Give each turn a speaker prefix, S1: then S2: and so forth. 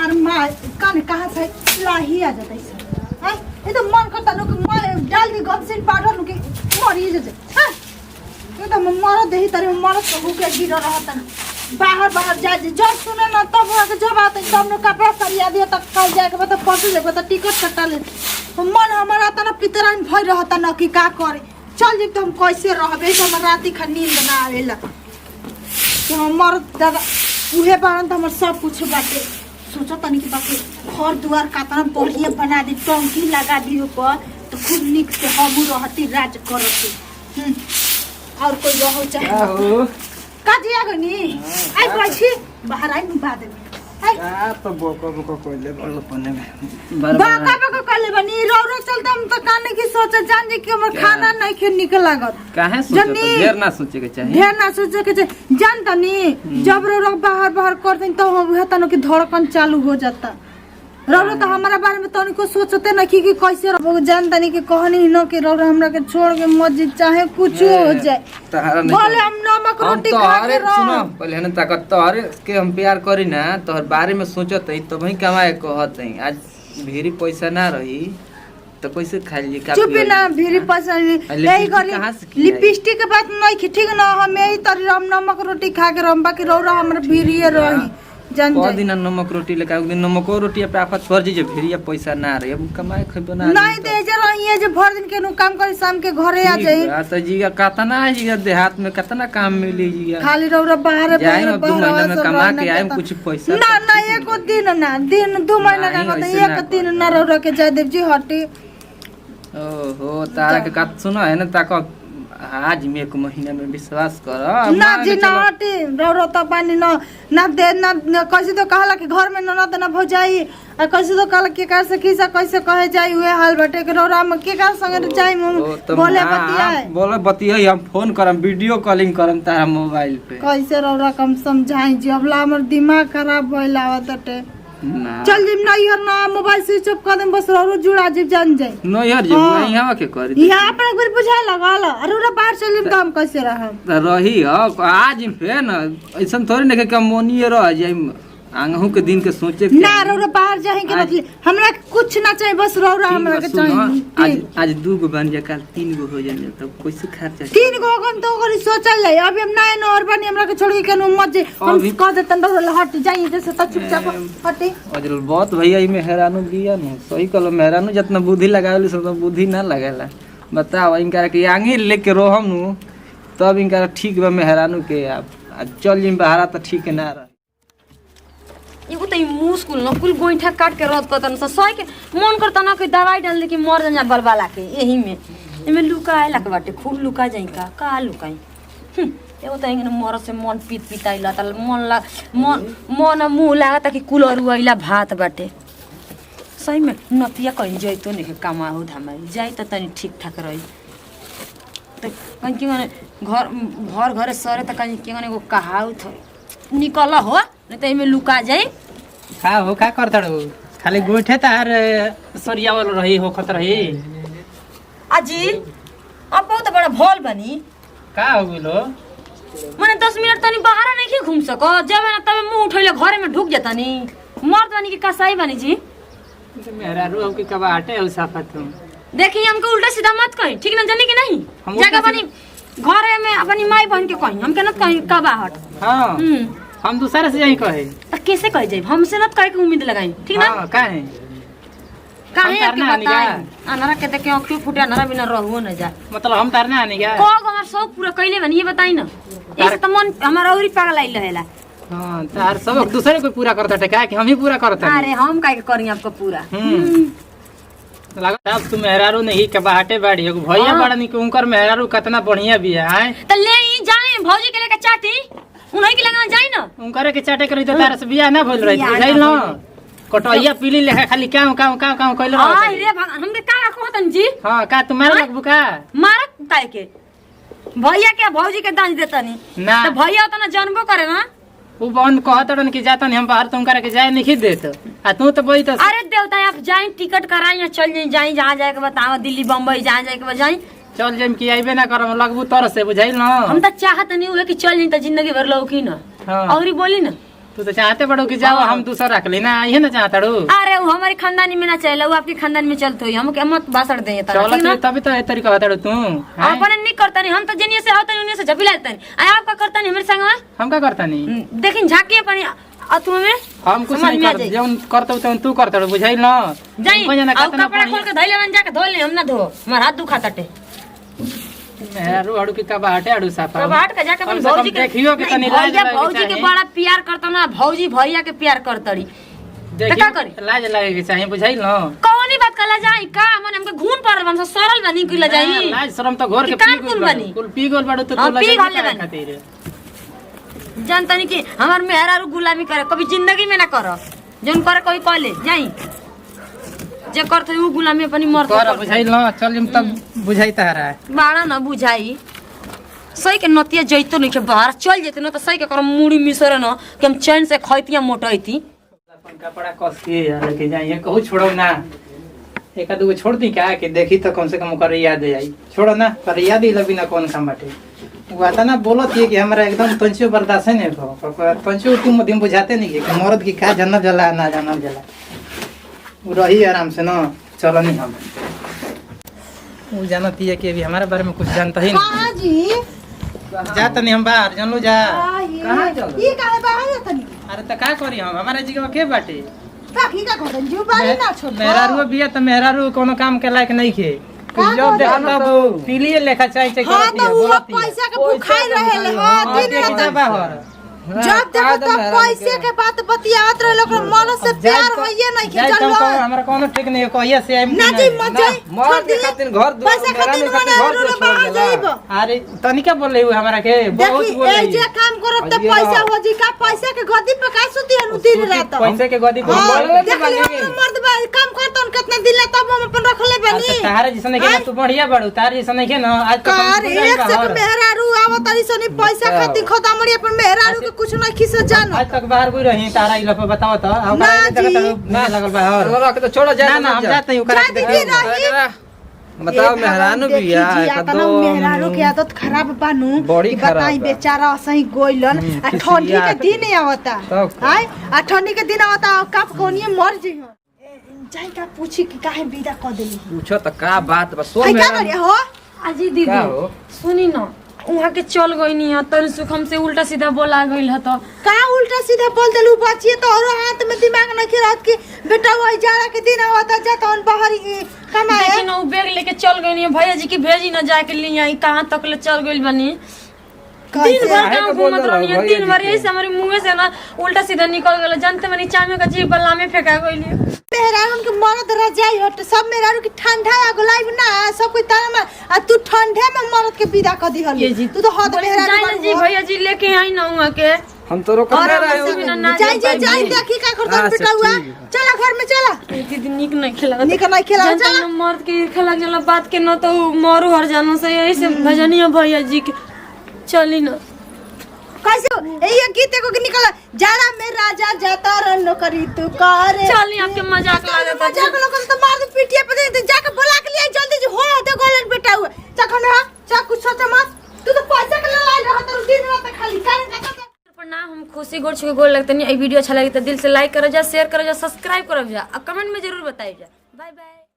S1: हमार माँ कान कहाँ से लाही आ जाता है हां ये तो मन करता नो कि मैं डाल दी गमसिन पाउडर नो कि मरी जे हां ये तो मर देही तरे मर तो भूखे गिर रहता ना बाहर बाहर जाए जब सुने ना तब जब आते तब न कपड़ा सरिया दिया तक कल जाए के बता परसों जाके बता टिकट कटा ले मन हमारा तना पितरान भय रहता ना कि का करे चल जी तुम कैसे रहबे तो हम राती खा नींद ना आवेला कि हमर दादा उहे बारन त हमर सब कुछ बाटे सोचा तनी कि बाकी घर दुआर कातना बढ़िया बना दी टंकी लगा दी ऊपर तो खूब निक से हमू रहती राज करती और कोई रहो चाहे काजिया गनी आई कोइछि बाहर आई बाद में आ
S2: तो बोको कोइले बड़ो पने में
S1: बाका कोइले बनी रौरा चलता हम त काने की सोचे जान जे कि हमर खाना नहीं खे निकल लागत
S2: काहे सोचे ढेर ना सोचे के चाहिए
S1: ढेर ना सोचे के चाहिए जान तनी जब रौरा बाहर बाहर कर दें तो हम हेता न कि धड़कन चालू हो जाता रौरा तो हमारा बारे में तनी को सोचते न कि कैसे रहो जान तनी कि कहनी न कि रौरा हमरा के छोड़ के मस्जिद चाहे कुछ हो जाए बोले हम नमक रोटी खा के रहो
S2: सुनो पहले न ताकत तोहरे के हम प्यार करी ना तोहर बारे में सोचत हई तो वही कमाए कहत हई आज भीरी पैसा ना रही तो कैसे खा ली का
S1: चुप ना भीरी पैसा यही गली लिपस्टिक के बात नहीं ठीक ना हम यही तरी हम नमक रोटी खा के रह बाकी रौरा हमरा भीरी रही जान
S2: को दिन नमक रोटी लेके एक दिन नमको रोटी पे आफत पर जी जे फिर पैसा ना रहे अब कमाए खबो ना
S1: नहीं दे जे रही जे भर दिन के नु काम करे शाम के घरे आ जाई
S2: त जी कतना जी देहात में कतना काम मिली जी
S1: खाली रौरा बाहर
S2: जाए 2 महीना में कमा के आए कुछ पैसा
S1: ना ना एको दिन ना दिन 2 महीना का तो एक दिन ना रौरा के जाय देव जी हटी
S2: ओहो तारा के बात सुनो है ना ताको आज में 1 महीना में विश्वास कर
S1: ना जी ना हटी रौरा तो पानी ना दे ना कैसे तो कहला कि घर में ना देना हो जाई आ कैसे तो कहला के कार से किसा कैसे कहे जाई हुए हाल बटे के रौरा हम के कार संगे जाई बोले
S2: बतिया हम फोन करम वीडियो कॉलिंग करम तारा मोबाइल पे
S1: कैसे रौरा कम समझाई जी अबला हमर दिमाग खराब भइल आवतटे चल जिम ना यार ना मोबाइल स्विच ऑफ कर दे बस रौरो जुड़ा जीव जान जाए
S2: नो यार जी नहीं हवा के करी
S1: यहां पर गुल बुझा लगाल अरे ओरा बाहर चलिम काम कैसे रहम
S2: रही हो आज पे ना ऐसन थोड़ी नहीं कि मोनिए रह जाई आंगहू के दिन के सोचे
S1: ना रौरा बाहर जाए के मतलब हमरा कुछ ना चाहिए बस रौरा हमरा के चाहिए
S2: आज 2 गो बन जा कल 3 गो हो जाए तब कैसे खर्चा
S1: 3 गो गन तो करी सोचल ले अभी हम नए नौर बनी हमरा के छोड़ के केनो मत जे हम कह देतन रौरा हट जाई जैसे त चुपचाप हटे
S2: अजल बहुत भैया ई में हैरानू दिया न सही कलो मेहरानू जितना बुद्धि लगावेली सब बुद्धि ना लगेला बताओ इनका के आंगी लेके रोहम नु तब इनका ठीक बा मेहरानू के अब चल जिम बहारा त ठीक ना रह
S3: एगो त मुस्कुल न कुल गोइठा काट के रद करतन स सही के मन करता न कि दवाई डाल दे कि मर जा बलबाला के एही में एमे लुकाए लक बाटे खूब लुका जाई का लुकाई एगो त इंगन मर से मन पिताइला त मन मुंह लागता कि कुलर उइला भात बाटे सही में नतिया कहीं जइतो नहीं कमा हो धमाई जाई त तनी ठीक ठाक रही त कहीं के घर सरे त कहीं के एगो कहावत निकल हो नहीं तो इमे लुका जाए
S4: का करता खाली गोइठे तार सरियावल रही होखत रही
S3: अजी अब बहुत बड़ा भोल बनी
S4: का हो गेलो
S3: माने 10 मिनट तनी बाहर नहीं घूम सको जब ना तब मुंह उठैले घरे में ढुक जाता नी मर्द बनी के कसाई बनी जी
S4: मेरा रूह के कबा हटे हो साफा तुम
S3: देखी हमको उल्टा सीधा मत कहीं ठीक ना जानी कि नहीं जगह बनी घरे में अपनी माई बहन के कहीं हम के न कहीं कबा हट
S4: हां हम दूसरे से यही कहे
S3: त कैसे कह जाई हमसे न कहे के उम्मीद लगाई ठीक ना
S4: हां काहे
S3: आपके बताई अनरा के देखे आंखें फूटे अनरा बिना रहू न जा
S4: मतलब हम तारने आने क्या
S3: को हमार शौक पूरा कइले बनी ये बताई ना इस त मन हमारा औरी पागल आइल रहेला
S4: हां तार सब दूसरे को पूरा करता है कि हम ही पूरा करता है
S3: अरे हम काहे करी आपको पूरा
S4: लगा अब तू मेहरारू नहीं के बाटे बाड़ी हो भैया बड़ा नहीं कि उनकर मेहरारू कितना बढ़िया भी है
S3: त ले ही जाए भौजी के लेके चाटी उन्हीं के लगा जाई ना
S4: उनकरे के चाटे करी तो तार से बियाह ना भइल रही बुझाइल ना कटैया पीली लेखा खाली काम कइल रह
S3: आ रे भगवान हमके का कहतन जी
S4: हां का तुम्हारे लगबू का
S3: मारत काहे के भैया के भौजी के दान देतनी
S4: ना
S3: त भैया त ना जानबो करे ना
S4: वो बहन कहतन कि जातन हम बाहर तुम करे के जाए नहीं देत आ तू तो बोई तो
S3: अरे देवता आप जाई टिकट कराई या चल जाई जहां जाए के बताओ दिल्ली बम्बई जहां जाए के बजाई
S4: चल जेम कि आइबे ना करम लगबू तर से बुझाइल ना
S3: हम त चाहत नहीं हुए कि चल जाई त जिंदगी भर लौकी ना
S4: हां
S3: औरी बोली ना
S4: तू तो चाहते बड़ो कि जाओ हम दूसरा रख लेना ये ना चाहता रू
S3: अरे वो हमारे खानदानी में ना चले वो आपके खानदान में चलते हो हम क्या मत बासड़ दे
S4: चलो तभी तो तरीका होता तू
S3: अपने नहीं करता नहीं हम तो जनिए से होता नहीं उन्हीं से झपी लेता नहीं आप का करता नहीं हमारे संग
S4: हम क्या करता नहीं
S3: देखिन झाकी अपनी तुम्हें
S4: हम कुछ नहीं कर जौन करतो तो तू करता बुझाई ना
S3: जाई अब कपड़ा खोल के धइले बन जाके धो ले हम ना धो हमारा हाथ दुखाता टे
S4: मेहरू अड़ू की कबा हटे अड़ू साफा
S3: कब हट के जाके अपन भौजी के
S4: देखियो कि तनी लाज
S3: भैया भौजी के बड़ा प्यार करता ना भौजी भैया के प्यार करतड़ी का करी
S4: लाज लगे के चाहिए बुझाई ना
S3: कौनी बात कला जाई का मन हमके घून पड़ल बन सरल बनी कि ला जाई
S4: लाज शर्म तो घर के
S3: काम कुल बनी
S4: कुल पी गोल बड़ू तो
S3: हाँ,
S4: तू
S3: पी
S4: लगे
S3: घोले बनी।
S4: खातिर
S3: जानता नहीं कि हमार मेहरारू गुलामी करे कभी जिंदगी में ना करो जोन करे कोई कॉले जाई जे करते वो गुलामी अपनी मर्द
S4: कर बुझाई ना चल हम तब बुझाई तहरा
S3: बाड़ा ना बुझाई सही के नतिया जइतो नहीं के बाहर चल जेते ना तो सही के कर मुड़ी मिसरे ना कि हम चैन से खइतिया मोटैती
S4: अपन कपड़ा कस के लेके जाइए कहू छोड़ो ना एक आदमी छोड़ दी क्या कि देखी तो कम से कम ओकर याद आई छोड़ो ना पर याद ही लगी ना कौन काम बाटे वो आता ना बोलत है कि हमरा एकदम तंचियो बर्दाश्त नहीं हो तंचियो तू मध्यम बुझाते नहीं है कि मर्द की का जानब जला ना जानब जला वो रही आराम से ना चलो नहीं हम वो जानती है कि अभी हमारे बारे में कुछ जानता ही नहीं
S1: कहाँ जी
S4: जाता नहीं हम बाहर जान लो जा
S1: कहाँ चल ये काहे बाहर जाता नहीं
S4: अरे तो का करी हम हमारे जगह के बाटे
S1: काकी का खोदन जो बारी ना छोड़
S4: मेहरारू बिया तो मेहरारू कोनो काम के लायक नहीं खे
S1: का
S4: जब
S1: करी?
S4: देखा तब पीलिए लेखा चाहिए
S1: हाँ तो वो पैसा के भूखाई रहे हाँ दिन रात
S4: बाहर
S1: जब देखो तब पैसे के बात बतियात रहे लोग मन से प्यार होइए नहीं कि चल
S4: हमरा कोनो ठीक नहीं है कहिया से
S1: ना जी मत जाई
S2: मर के खातिर घर दो
S1: पैसा खातिर
S2: मेहरारू खातिर घर दो छोड़
S1: बाहर जाइब
S4: अरे तनिका बोले हुए हमरा के बहुत
S1: देखी
S4: बोले
S1: ए जे काम करब त पैसा हो जी का पैसा के गद्दी पे का सुती है दिन रात
S4: पैसे के गदी
S1: हाँ,
S4: बोले
S1: देख लियो अपने मर्द बा काम करत उन कितना दिन लेता हम अपन रखले बनी
S4: तारे जैसा नहीं के तू बढ़िया बड़ू तारे जैसा नहीं के ना आज तो
S1: कार एक से के मेहरारू आवत तारी सनी पैसा खातिर खतामड़ी अपन मेहरारू के कुछ नहीं खिस जान
S4: आज तक बाहर कोई रही तारा इला पे बताओ तो हमरा
S1: ना
S4: जगह
S1: जी।
S4: ना लगल बाहर
S2: रख तो छोड़ो जा
S4: ना हम जाते हैं ओकरा
S1: जा दीदी रही
S2: बताओ मेहरानू भी यार
S1: एकदम मेहरारू के आदत खराब बानू
S2: बड़ी
S1: कि
S2: खराब
S1: बताई
S2: बा।
S1: बेचारा सही गोइलन आ ठंडी के दिन आवता
S2: तब का?
S1: हाय आ ठंडी के दिन आवता कब कोनिए मर जी जाई का पूछी कि काहे विदा क देली
S2: पूछो तो का बात बस सो
S1: हाय का
S2: मेहरानू
S1: करिया हो
S3: अजी
S2: का
S3: दीदी
S2: हो
S3: सुनी ना वहाँ के चल गई नहीं है तन सुख हमसे उल्टा सीधा बोला गई है तो
S1: का उल्टा सीधा बोल देलू बचिए तो और हाथ में दिमाग नहीं खिरात कि बेटा वही जाड़ा के दिन आवता जाता उन बाहर कमाए
S3: लेकिन वो बैग लेके चल गई नहीं है भैया जी की भेजी ना जाके लिए आई कहाँ तक ले चल गई बनी दिन भर
S2: काहे
S3: गाँव
S2: के बोल
S3: घूमत
S2: रहा
S3: रही
S2: हो
S3: दिन भर
S2: भैया जी
S3: ऐसे हमारे मुँह से ना उल्टा सीधा निकल गया जानते मनी चामे का जीव बल्ला में फेंका गई
S1: मेहरारू के मरद रजाई हट सब मेहरारू की ठंडा आ गुलाब ना सब कोई तारा में आ तू ठंडे में मरद के विदा क दी हली तू तो हद मेहरारू
S3: जी भैया जी लेके आई ना वहाँ के
S2: हम तो रोक
S3: और
S2: रहे
S3: हमसे बिना ना
S1: जाई जाई जाई देखी का करता
S2: अच्छा,
S1: बेटा हुआ
S2: ठीक है।
S1: चला घर में चला
S3: दीदी निक नहीं खिला
S1: निक नहीं खिला
S3: जानते
S1: चला
S3: ना मर्द के खिला जला बात के ना तो मारू हर जानो से यही से भजनिया भैया जी के चली ना
S1: कैसे ये गीत को निकला जाड़ा में राजा जाता रन नौकरी तू करे
S3: चली आपके मजाक लागत है
S1: मजाक लोग तो मार दे पीटिए पे दे जाके बुला के लिए जल्दी जी हो दे गोलन बेटा हुआ चखो ना चा कुछ सोच मत तू तो पैसा के लड़ाई रहा तो दिन रात खाली कर
S3: प्रणाम हम खुशी गोड़ छुके गोल लगते नहीं ये वीडियो अच्छा लगे तो दिल से लाइक करो जा शेयर करो जा सब्सक्राइब करो जा और कमेंट में जरूर बताइए जा बाय बाय।